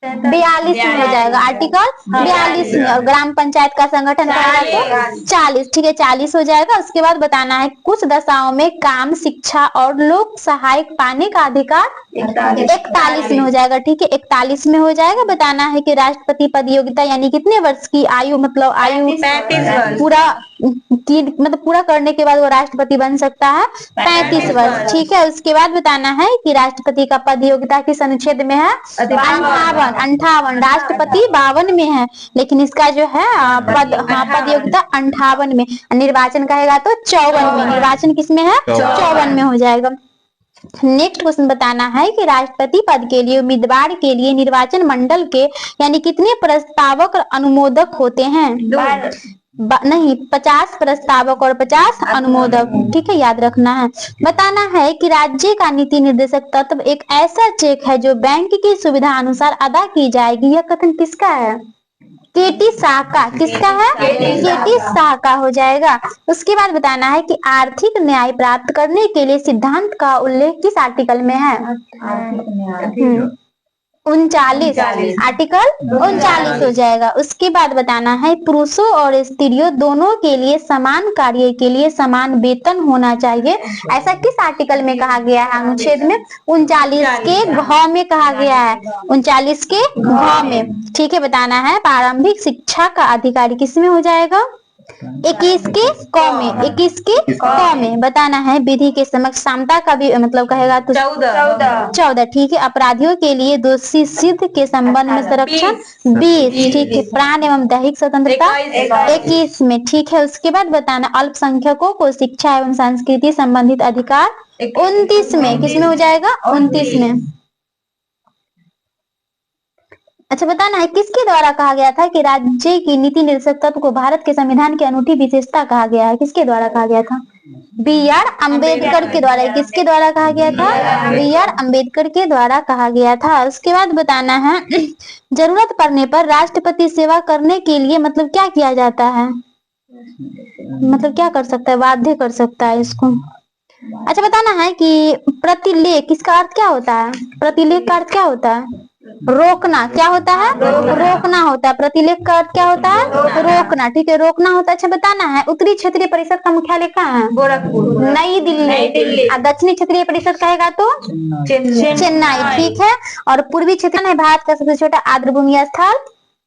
42 में हो जाएगा, आर्टिकल 42 में। और ग्राम पंचायत का संगठन कहेगा तो 40। ठीक है, 40 हो जाएगा। उसके बाद बताना है कुछ दशाओं में काम, शिक्षा और लोक सहायक पाने का अधिकार 41 में हो जाएगा। ठीक है, 41 में हो जाएगा। बताना है कि राष्ट्रपति पद योग्यता यानी कितने वर्ष की आयु मतलब आयु 35 पूरा की मतलब पूरा करने के बाद वो राष्ट्रपति बन सकता है 35 वर्ष। ठीक है, उसके बाद बताना है कि राष्ट्रपति का पद योग्यता किस अनुच्छेद में है? 58। राष्ट्रपति 52 में है, लेकिन इसका जो है पद योग्यता 58 में। निर्वाचन कहेगा तो 54 में। निर्वाचन किसमें है? 54 में हो जाएगा। नेक्स्ट क्वेश्चन बताना है कि राष्ट्रपति पद के लिए उम्मीदवार के लिए निर्वाचन मंडल के यानी कितने प्रस्तावक और अनुमोदक होते हैं? नहीं, 50 प्रस्तावक और 50 अनुमोदक। ठीक है, याद रखना है। बताना है कि राज्य का नीति निर्देशक तत्व एक ऐसा चेक है जो बैंक की सुविधा अनुसार अदा की जाएगी। यह कथन किसका है? केटी शाह का। किसका है? केटी शाह का हो जाएगा। उसके बाद बताना है कि आर्थिक न्याय प्राप्त करने के लिए सिद्धांत का उल्लेख किस आर्टिकल में है? 39। आर्टिकल 39 हो जाएगा। उसके बाद बताना है पुरुषों और स्त्रियों दोनों के लिए समान कार्य के लिए समान वेतन होना चाहिए। ऐसा किस आर्टिकल में कहा गया है? अनुच्छेद में 39 के घ में कहा गया है। 39 के घ में। ठीक है, बताना है प्रारंभिक शिक्षा का अधिकारी किसमें हो जाएगा? 21 के क में। 21 के क में। बताना है विधि के समक्ष समता का भी मतलब कहेगा तो 14। ठीक है, अपराधियों के लिए दोषी सिद्ध के संबंध में संरक्षण 20। ठीक है, प्राण एवं दैहिक स्वतंत्रता 21 में। ठीक है, उसके बाद बताना अल्पसंख्यकों को शिक्षा एवं संस्कृति संबंधित अधिकार 29 में। किसमें हो जाएगा? 29 में। अच्छा बताना है किसके द्वारा कहा गया था कि राज्य की नीति निर्देशक तत्व को भारत के संविधान की अनूठी विशेषता कहा गया है? किसके द्वारा कहा गया था? B.R. अम्बेडकर के द्वारा। किसके द्वारा कहा गया था? B.R. अम्बेडकर के द्वारा कहा गया था। उसके बाद बताना है जरूरत पड़ने पर राष्ट्रपति सेवा करने के लिए मतलब क्या किया जाता है? मतलब क्या कर सकता है? बाध्य कर सकता है इसको। अच्छा बताना है कि प्रतिलेख इसका अर्थ क्या होता है? प्रतिलेख का अर्थ क्या होता है? रोकना। क्या होता है? रोकना होता है। प्रतिलेख का अर्थ क्या होता है? रोकना। ठीक है, रोकना होता है। अच्छा बताना है उत्तरी क्षेत्रीय परिषद का मुख्यालय कहाँ है? गोरखपुर, नई दिल्ली। और दक्षिणी क्षेत्रीय परिषद कहेगा तो चेन्नई। ठीक है। और पूर्वी क्षेत्र में भारत का सबसे छोटा आर्द्रभूमि स्थल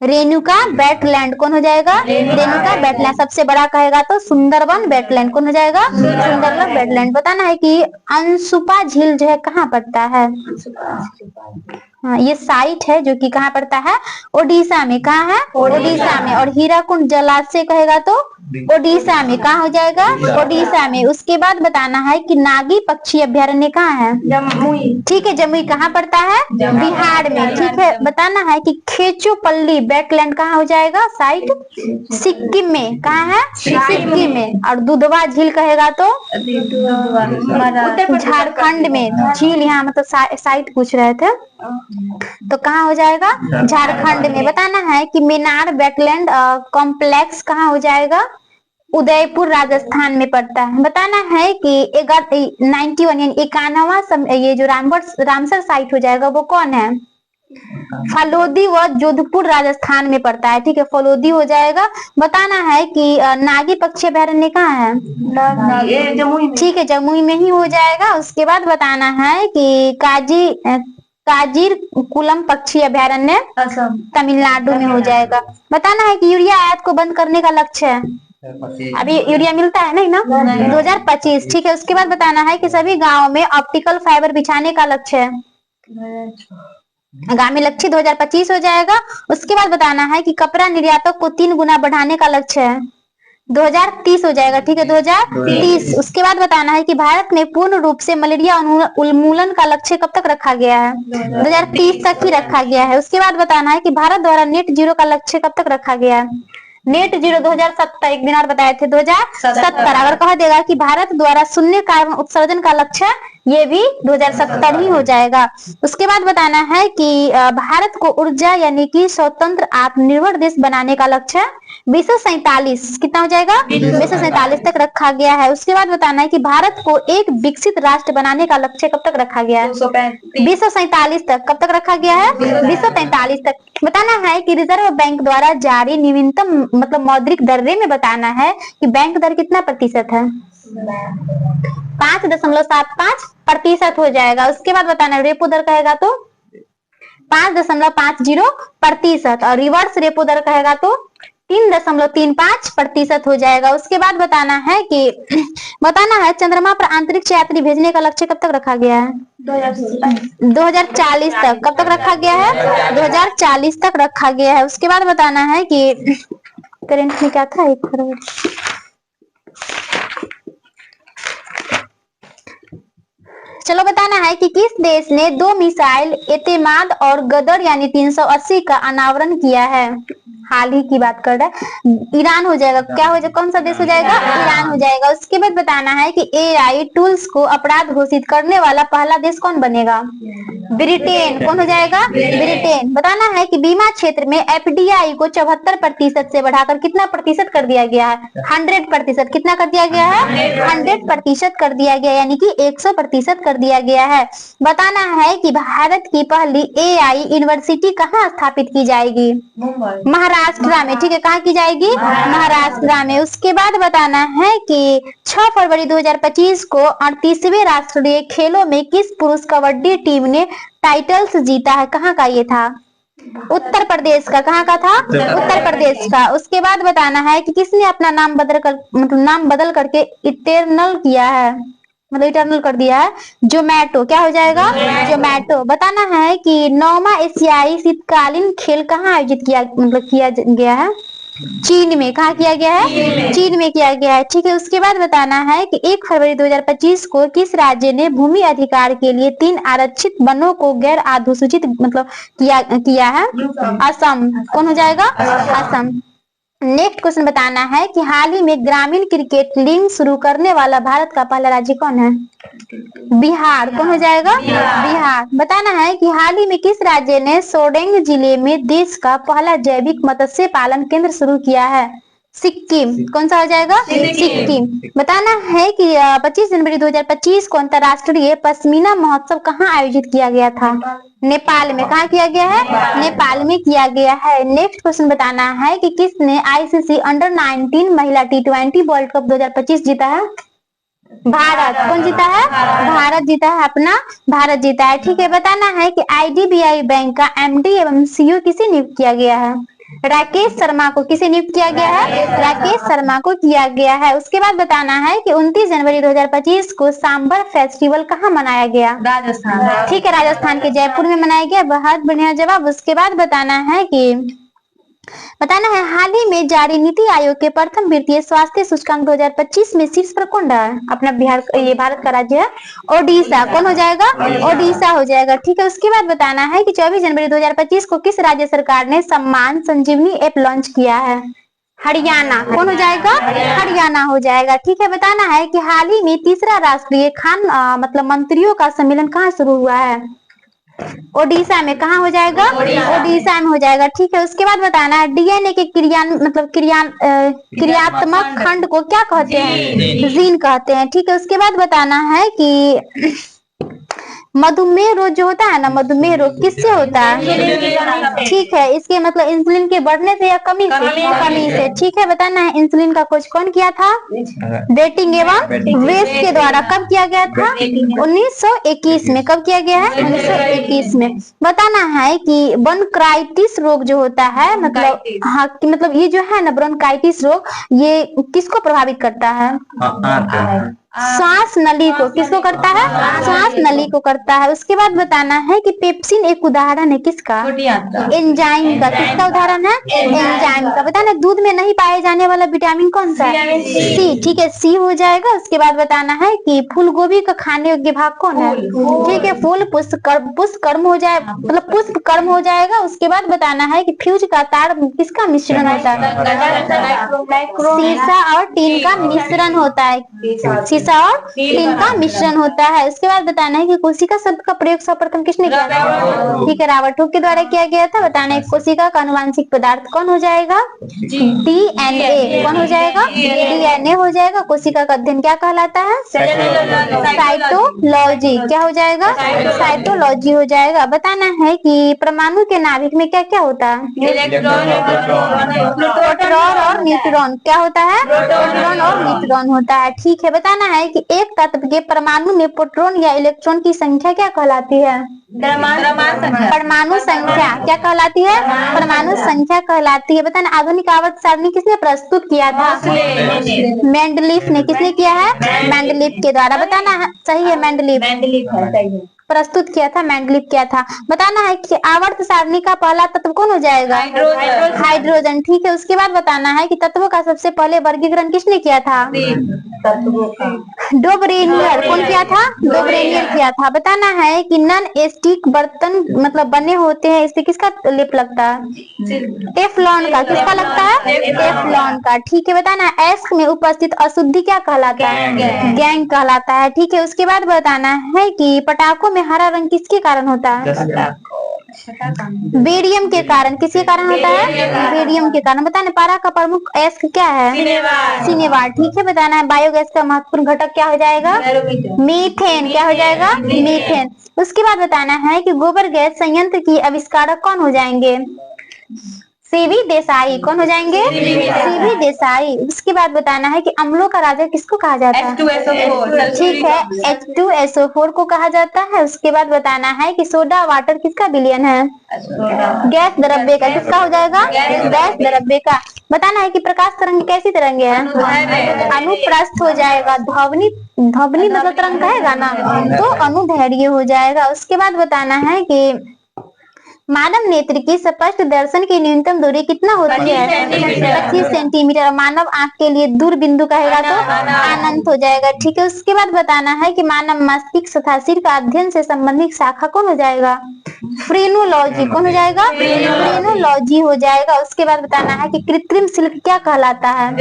रेणुका वेटलैंड कौन हो जाएगा? रेणुका वेटलैंड। सबसे बड़ा कहेगा तो सुंदरवन वेटलैंड कौन हो जाएगा? सुंदरवन वेटलैंड। बताना है कि अनसुपा झील जो है कहाँ पड़ता है? हाँ, ये साइट है जो कि कहाँ पड़ता है? ओडिशा में। कहाँ है? ओडिशा में। और हीराकुंड जलाशय कहेगा तो ओडिशा में। कहाँ हो जाएगा? ओडिशा में। उसके बाद बताना है कि नागी पक्षी अभ्यारण्य कहाँ है? जमुई। ठीक है, जमुई कहाँ पड़ता है? बिहार में। ठीक है, बताना है कि खेचोपल्ली वेटलैंड कहाँ हो जाएगा? साइट सिक्किम में। कहाँ है? सिक्किम में। और दुधवा झील कहेगा तो झारखंड में। झील यहाँ मतलब साइट पूछ रहे थे तो कहाँ हो जाएगा? झारखंड में। बताना है कि मेनार वेटलैंड कॉम्प्लेक्स कहाँ हो जाएगा? उदयपुर राजस्थान में पड़ता है। बताना है कि 91 यानी 91वां ये जो रामसर साइट हो जाएगा वो कौन है? फलोदी व जोधपुर राजस्थान में पड़ता है। ठीक है, फलोदी हो जाएगा। बताना है कि नागी पक्षी अभ्यारण्य कहाँ है? जमुई में। ठीक है, जमुई में ही हो जाएगा। उसके बाद बताना है कि काजीर कुलम पक्षी अभ्यारण्य असम, तमिलनाडु में हो जाएगा। बताना है कि यूरिया आयात को बंद करने का लक्ष्य है। अभी यूरिया मिलता है नहीं ना? 2025। ठीक है, उसके बाद बताना है कि सभी गाँव में ऑप्टिकल फाइबर बिछाने का लक्ष्य है। आगामी लक्ष्य 2025 हो जाएगा। उसके बाद बताना है कि कपड़ा निर्यातों को 3 गुना बढ़ाने का लक्ष्य है। 2030 हो जाएगा। ठीक है, 2030। उसके बाद बताना है कि भारत में पूर्ण रूप से मलेरिया उन्मूलन का लक्ष्य कब तक रखा गया है? 2030 तक ही रखा गया है। उसके बाद बताना है कि भारत द्वारा नेट जीरो का लक्ष्य कब तक रखा गया है? Net zero 2070। एक दिन और बताए थे 2070। अगर कहा देगा कि भारत द्वारा शून्य कार्बन उत्सर्जन का लक्ष्य, ये भी 2070 ही हो जाएगा। उसके बाद बताना है कि भारत को ऊर्जा यानी कि स्वतंत्र आत्मनिर्भर देश बनाने का लक्ष्य 2047 कितना हो जाएगा? 2047 तक रखा गया है। उसके बाद बताना है कि भारत को एक विकसित राष्ट्र बनाने का लक्ष्य कब तक रखा गया है? 2047 तक। कब तक रखा गया है? 2045 तक। बताना है कि रिजर्व बैंक द्वारा जारी न्यूनतम मतलब मौद्रिक दर में बताना है कि बैंक दर कितना प्रतिशत है? 5.75% हो जाएगा। उसके बाद बताना रेपो दर कहेगा तो 5.50% और रिवर्स रेपो दर कहेगा तो 3.35% हो जाएगा। उसके बाद बताना है कि बताना है चंद्रमा पर अंतरिक्ष यात्री भेजने का लक्ष्य कब तक रखा गया है? 2040 तक। कब तक रखा गया है? 2040 तक रखा गया है। उसके बाद बताना है कि करंट में क्या था? 1 फरवरी। चलो बताना है कि किस देश ने 2 मिसाइल एतेमाद और गदर यानी 380 का अनावरण किया है? हाल ही की बात कर रहा है। ईरान हो जाएगा। क्या हो जाएगा? कौन सा देश हो जाएगा? ईरान हो जाएगा। उसके बाद बताना है कि AI टूल्स को अपराध घोषित करने वाला पहला देश कौन बनेगा? ब्रिटेन। कौन हो जाएगा? ब्रिटेन। बताना है कि बीमा क्षेत्र में FDI को 74% से बढ़ाकर कितना प्रतिशत कर दिया गया है? 100%। कितना कर दिया गया है? 100% कर दिया गया, यानी कि 100% कर दिया गया है। बताना है कि भारत की पहली AI यूनिवर्सिटी कहाँ स्थापित की जाएगी? महाराष्ट्र में। ठीक है, कहाँ की जाएगी? महाराष्ट्र में। उसके बाद बताना है कि 6 फरवरी 2025 को 38वें राष्ट्रीय खेलों में किस पुरुष कबड्डी टीम ने टाइटल्स जीता है? कहाँ का ये था? उत्तर प्रदेश का। कहाँ का था? उत्तर प्रदेश का। उसके बाद बताना है कि किसने अपना नाम बदल करके इटर्नल किया है, मतलब इटर्नल कर दिया है? जोमेटो। क्या हो जाएगा? जोमेटो। बताना है कि 9वां एशियाई शीतकालीन खेल कहाँ आयोजित किया गया है? चीन में। कहाँ किया गया है? चीन में किया गया है। ठीक है, उसके बाद बताना है कि 1 फरवरी 2025 को किस राज्य ने भूमि अधिकार के लिए 3 आरक्षित वनों को गैर अधिसूचित मतलब किया है? असम। कौन हो जाएगा? असम। नेक्स्ट क्वेश्चन बताना है कि हाल ही में ग्रामीण क्रिकेट लीग शुरू करने वाला भारत का पहला राज्य कौन है? बिहार। कौन हो जाएगा? बिहार। बताना है कि हाल ही में किस राज्य ने सोडेंग जिले में देश का पहला जैविक मत्स्य पालन केंद्र शुरू किया है? सिक्किम। कौन सा हो जाएगा? सिक्किम। बताना है कि 25 जनवरी 2025 को अंतर्राष्ट्रीय पश्मीना महोत्सव कहाँ आयोजित किया गया था? नेपाल में। कहाँ किया गया है? नेपाल में किया गया है। नेक्स्ट क्वेश्चन बताना है कि किसने आईसीसी अंडर 19 महिला T20 वर्ल्ड कप 2025 जीता है? भारत। कौन जीता है? भारत जीता है अपना, भारत जीता है। ठीक है, बताना है कि IDBI बैंक का MD एवं CEO किसे नियुक्त किया गया है? राकेश शर्मा को। किसे नियुक्त किया गया है? राकेश शर्मा को किया गया है। उसके बाद बताना है कि 29 जनवरी 2025 को सांबर फेस्टिवल कहाँ मनाया गया? राजस्थान। ठीक है, राजस्थान के जयपुर में मनाया गया। बहुत बढ़िया जवाब। उसके बाद बताना है कि हाल ही में जारी नीति आयोग के प्रथम वित्तीय स्वास्थ्य सूचकांक 2025 में शीर्ष पर कौन रहा है? अपना बिहार, ये भारत का राज्य है ओडिशा। कौन हो जाएगा? ओडिशा हो जाएगा। ठीक है, उसके बाद बताना है कि 24 जनवरी 2025 को किस राज्य सरकार ने सम्मान संजीवनी ऐप लॉन्च किया है? हरियाणा। कौन हो जाएगा? हरियाणा हो जाएगा। ठीक है, बताना है कि हाल ही में तीसरा राष्ट्रीय खान मतलब मंत्रियों का सम्मेलन कहाँ शुरू हुआ है? ओडिशा में। कहाँ हो जाएगा? ओडिशा में हो जाएगा। ठीक है, उसके बाद बताना है DNA के क्रियात्मक खंड को क्या कहते हैं? जीन कहते हैं। ठीक है, उसके बाद बताना है कि मधुमेह रोग जो होता है ना, मधुमेह रोग किससे होता है? ठीक है, इसके मतलब इंसुलिन के बढ़ने से या कमी से? कमी से। ठीक है, बताना है इंसुलिन का खोज कौन किया था? बेटिंग एवं वेस्ट के द्वारा। कब किया गया था? 1921 में। कब किया गया है? 1921 में। बताना है कि ब्रोंकाइटिस रोग जो होता है मतलब हाँ कि मतलब ये जो है ना ब्रोंकाइटिस रोग, ये किसको प्रभावित करता है? सांस नली को। किसको करता है? सांस नली को करता है। उसके बाद बताना है कि पेप्सिन एक उदाहरण है किसका? एंजाइम का। किसका उदाहरण है? एंजाइम का। बताना दूध में नहीं पाए जाने वाला विटामिन कौन सा है? सी। ठीक है, सी हो जाएगा। उसके बाद बताना है कि फूल गोभी का खाने योग्य भाग कौन है? ठीक है, फूल पुष्प कर्म हो जाए मतलब पुष्प कर्म हो जाएगा। उसके बाद बताना है कि फ्यूज का तार किसका मिश्रण होता है? सीसा और टीन का मिश्रण होता है। सीसा और टीन का मिश्रण होता है। उसके बाद बताना है कि कोशिका शब्द का प्रयोग सर्वप्रथम किसने किया था? ठीक है, रॉबर्ट हुक के द्वारा किया गया था। बताना है कोशिका का आनुवांशिक पदार्थ कौन हो जाएगा? DNA। कौन हो जाएगा? DNA हो जाएगा। कोशिका का अध्ययन क्या कहलाता है? साइटोलॉजी। क्या हो जाएगा? साइटोलॉजी हो जाएगा। बताना है कि परमाणु के नाभिक में क्या क्या होता है? प्रोटॉन और न्यूट्रॉन। क्या होता है? प्रोटॉन और न्यूट्रॉन होता है। ठीक है, बताना है कि एक तत्व के परमाणु में प्रोटॉन या इलेक्ट्रॉन की संख्या क्या कहलाती है? परमाणु संख्या। क्या कहलाती है? परमाणु संख्या कहलाती है। बताना आधुनिक आवर्त सारणी किसने प्रस्तुत किया था? मेंडलीफ ने। किसने किया है? मेंडलीफ के द्वारा। बताना सही है, मेंडलीफ प्रस्तुत किया था, मेंडलीफ किया था। बताना है कि आवर्त सारणी का पहला तत्व कौन हो जाएगा? हाइड्रोजन। ठीक है, उसके बाद बताना है कि तत्वों का सबसे पहले वर्गीकरण किसने किया था? डोबरेनियर। कौन किया था? डोबरेनियर किया था। बताना है कि नॉन स्टिक बर्तन मतलब बने होते हैं, इससे किसका लेप लगता है? टेफलॉन का। किसका लगता है? टेफलॉन का। ठीक है, बताना है एस्क में उपस्थित अशुद्धि क्या कहलाता है? गैंग कहलाता है। ठीक है, उसके बाद बताना है कि पटाखों में हरा रंग किसके कारण होता है? बेरियम के कारण। किसके कारण होता है? बेरियम के कारण। बताना पारा का प्रमुख एस्क क्या है? सिनेवार। ठीक है, बताना है बायोगैस का महत्वपूर्ण घटक क्या हो जाएगा? मीथेन। क्या हो जाएगा? मीथेन। उसके बाद बताना है कि गोबर गैस संयंत्र की आविष्कारक कौन हो जाएंगे? सीवी देसाई। कौन हो जाएंगे? सीवी देसाई। उसके बाद बताना है कि अम्लों का राजा किसको कहा जाता है? ठीक है, H2SO4 को कहा जाता है। उसके बाद बताना है कि सोडा वाटर किसका विलयन है? गैस द्रव्य का। किसका हो जाएगा? गैस द्रव्य का। बताना है कि प्रकाश तरंग कैसी तरंग है? अनुप्रस्थ हो जाएगा। ध्वनि मतलब तरंग कहेगा ना, तो अनुदैर्घ्य हो जाएगा। उसके बाद बताना है कि मानव नेत्र की स्पष्ट दर्शन की न्यूनतम दूरी कितना होती है? 25 सेंटीमीटर। मानव आंख के लिए दूर बिंदु कहेगा तो अनंत हो जाएगा। ठीक है, उसके बाद बताना है कि मानव मस्तिष्क तथा सिर का अध्ययन से संबंधित शाखा कौन हो जाएगा? फ्रेनोलॉजी। कौन हो जाएगा? फ्रेनोलॉजी हो जाएगा। उसके बाद बताना है कि कृत्रिम शिल्प क्या कहलाता है?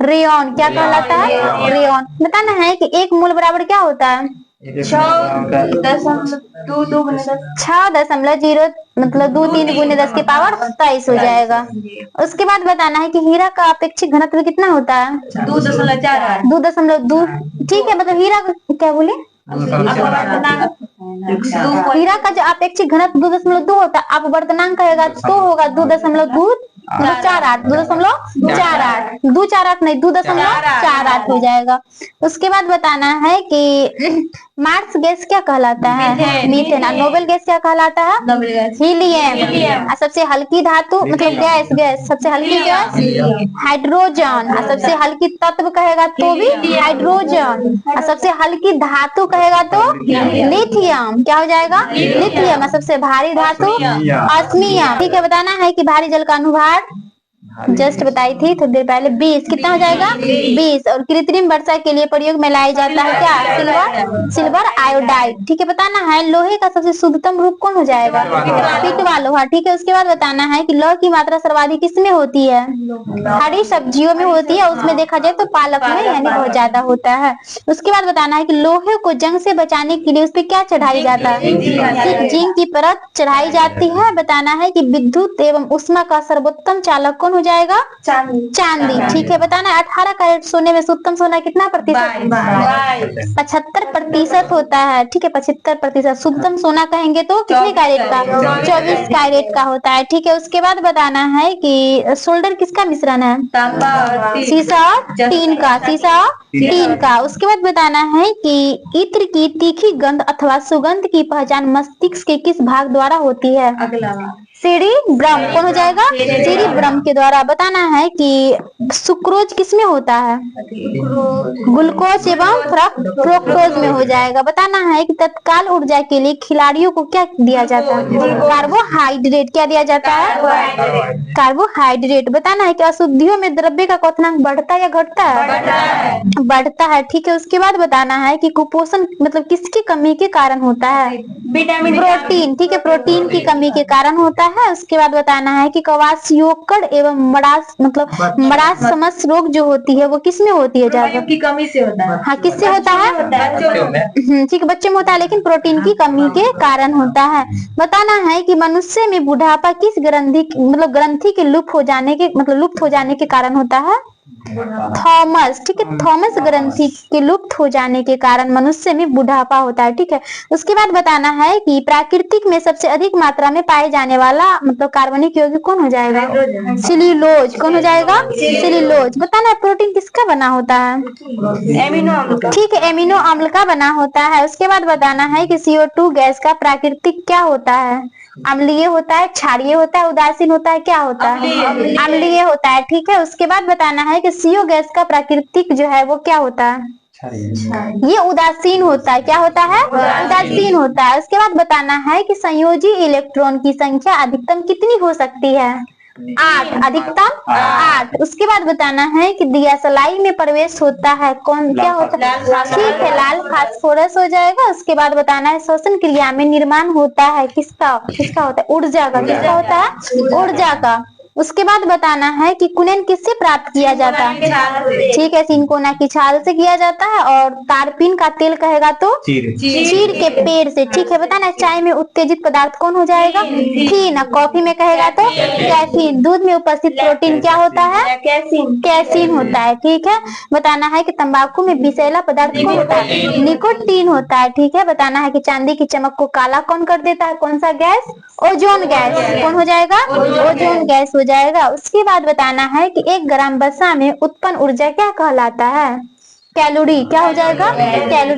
रेयन। क्या कहलाता है? रेयन। बताना है कि एक मूल बराबर क्या होता है? 6.0 मतलब 23 × 10 की पावर 23 हो जाएगा। उसके बाद बताना है कि हीरा का अपेक्षित घनत्व कितना होता है? 2.2। ठीक है, मतलब हीरा क्या बोले? हीरा का जो अपेक्षित घनत्व 2.2 होता है, अपवर्तनांक कहेगा तो होगा 2.48 2.48 नहीं 2.48 हो जाएगा। उसके बाद बताना है कि मार्स गैस क्या कहलाता है? मीथेन। नोबेल गैस क्या कहलाता है? हीलियम। सबसे हल्की धातु मतलब गैस सबसे हल्की गैस हाइड्रोजन। सबसे हल्की तत्व कहेगा तो भी हाइड्रोजन। सबसे हल्की धातु कहेगा तो लिथियम। क्या हो जाएगा? लिथियम। सबसे भारी धातु ऑस्मियम। ठीक है, बताना है कि भारी जल का अनुभार जस्ट बताई थी थोड़ी देर पहले 20। कितना हो जाएगा? 20। और कृत्रिम वर्षा के लिए प्रयोग में लाया जाता है क्या? Silver iodide. ठीक है, बताना है लोहे का सबसे शुद्धतम रूप कौन हो जाएगा? पिटवा लोहा। ठीक है, उसके बाद बताना है कि लौह की मात्रा सर्वाधिक किसमें होती है? हरी सब्जियों में होती है। उसमें देखा जाए तो पालक में यानी बहुत ज्यादा होता है। उसके बाद बताना है कि लोहे को जंग से बचाने के लिए उस पर क्या चढ़ाई जाता है? जिंक की परत चढ़ाई जाती है। बताना है कि विद्युत एवं उष्मा का सर्वोत्तम चालक कौन हो जाएगा? चांदी। ठीक है, बताना है 18 कैरेट सोने में शुद्धतम सोना कितना प्रतिशत? 75% होता है। ठीक है, 75%। शुद्धतम सोना कहेंगे तो कितने कैरेट का? 24 कैरेट का होता है। ठीक है, उसके बाद बताना है कि सोल्डर किसका मिश्रण है? सीसा टीन का। उसके बाद बताना है कि इत्र की तीखी गंध अथवा सुगंध की पहचान मस्तिष्क के किस भाग द्वारा होती है? सेरिब्रम। कौन हो जाएगा? सेरिब्रम के द्वारा। बताना है कि सुक्रोज किसमें होता है? ग्लूकोज एवं फ्रुक्टोज में हो जाएगा। बताना है कि तत्काल ऊर्जा के लिए खिलाड़ियों को क्या दिया जाता है? कार्बोहाइड्रेट। क्या दिया जाता है? कार्बोहाइड्रेट। बताना है कि अशुद्धियों में द्रव्य का क्वथनांक बढ़ता है या घटता है? बढ़ता है। ठीक है, उसके बाद बताना है कि कुपोषण मतलब किसकी कमी के कारण होता है? प्रोटीन। ठीक है, प्रोटीन की कमी के कारण होता है। उसके बाद बताना है कि कवासियोकड़ एवं मरास समस्या रोग जो होती है वो किसमें होती है? ज्यादा की कमी से होता है। हाँ, किससे होता है? ठीक है, बच्चे में होता है लेकिन प्रोटीन की कमी के कारण होता है। बताना है कि मनुष्य में बुढ़ापा किस ग्रंथि के लुप्त हो जाने के कारण होता है? थॉमस। ठीक है, थॉमस ग्रंथि के लुप्त हो जाने के कारण मनुष्य में बुढ़ापा होता है। ठीक है, उसके बाद बताना है कि प्राकृतिक में सबसे अधिक मात्रा में पाए जाने वाला कार्बनिक यौगिक कौन हो जाएगा? सेल्यूलोज। कौन हो जाएगा? सेल्यूलोज। बताना है प्रोटीन किसका बना होता है? एमिनो अम्ल। ठीक है, एमिनो अम्ल का बना होता है। उसके बाद बताना है कि CO2 गैस का प्राकृतिक क्या होता है? अम्लीय होता है, क्षारीय होता है, उदासीन होता है, क्या होता है? अम्लीय होता है। ठीक है, उसके बाद बताना है कि CO गैस का प्राकृतिक जो है वो क्या होता है? ये उदासीन होता है। क्या होता है? उदासीन होता है। उसके बाद बताना है कि संयोजी इलेक्ट्रॉन की संख्या अधिकतम कितनी हो सकती है? 8। अधिकतम 8। उसके बाद बताना है कि दियासलाई में प्रवेश होता है कौन? क्या होता है? ठीक है, लाल फास्फोरस हो जाएगा। उसके बाद बताना है श्वसन क्रिया में निर्माण होता है किसका होता है? ऊर्जा का। किसका होता है? ऊर्जा का। उसके बाद बताना है कि कुनेन किससे प्राप्त किया जाता है? ठीक है, सिनकोना की छाल से किया जाता है। और तारपीन का तेल कहेगा तो चीड़ के पेड़ से। ठीक है, बताना है चाय में उत्तेजित पदार्थ कौन हो जाएगा? थीन। कॉफी में कहेगा तो कैफीन। दूध में उपस्थित प्रोटीन क्या होता है? कैसीन होता है। ठीक है, बताना है कि तंबाकू में विषैला पदार्थ कौन होता है? निकोटीन होता है। ठीक है, बताना है कि चांदी की चमक को काला कौन कर देता है? कौन सा गैस? Ozone gas. कौन हो जाएगा? ओजोन गैस हो जाएगा। उसके बाद बताना है कि 1 ग्राम वसा में उत्पन्न ऊर्जा क्या कहलाता है? कैलोरी। क्या हो जाएगा? कैलोरी।